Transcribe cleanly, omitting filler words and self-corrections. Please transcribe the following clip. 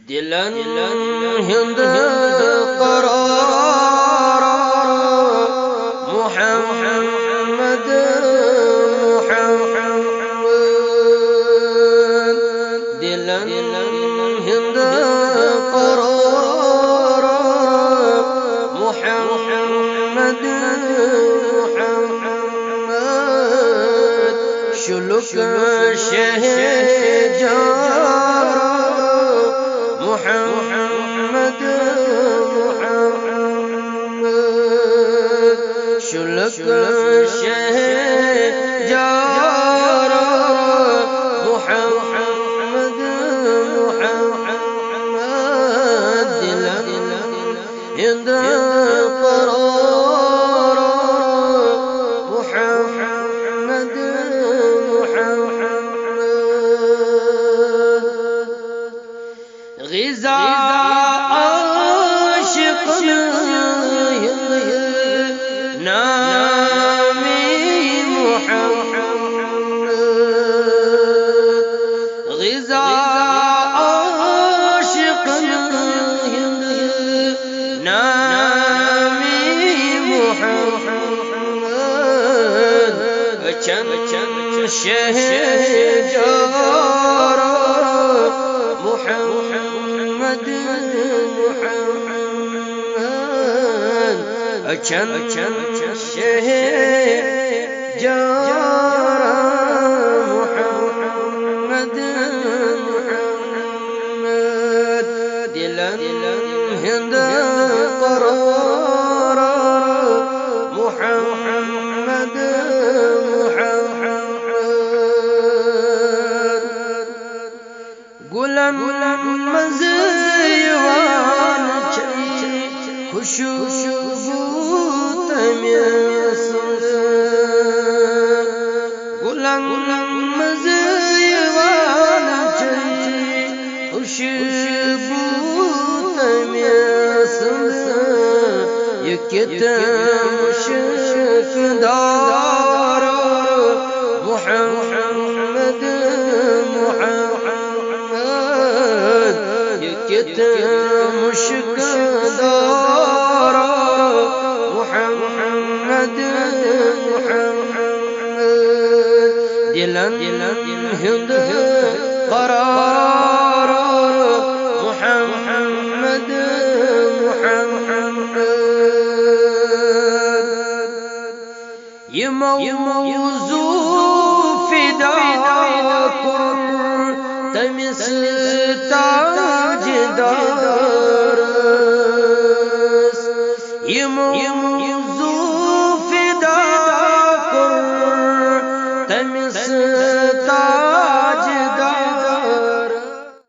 दिलन हिंद करार मुहम्मद मुहम्मद दिलन हिंद करार मुहम्मद मुहम्मद शुलुक शहजाद मुहम्मद मुहम्मद शुलक शहजाद मुहम्मद मुहम्मद दिलन हिंद करार मुहम्मद मुहम्मद ग़िज़ा आशिक़ नामी मुहम्मद ग़िज़ा आशिक़ नामी मुहम्मद चंद शहजाद मुहम्मद मुहम्मद चंद शहजाद मुहम्मद मुहम्मद दिलन हिंद करार मुहम्मद मुहम्मद गुलाम मज़ीवान खुशबू गुलाम मज़ीवान खुशबू ये मुश्किदार मुहम्मद मुहम्मद ये मुश्किदार मुहम्मद मुहम्मद दिलन हिंद करार मुहम्मद मुहम्मद ये मौज़ू फिदा कुर तमिस ताजदार ये मौज़ू फिदा कुर तमिस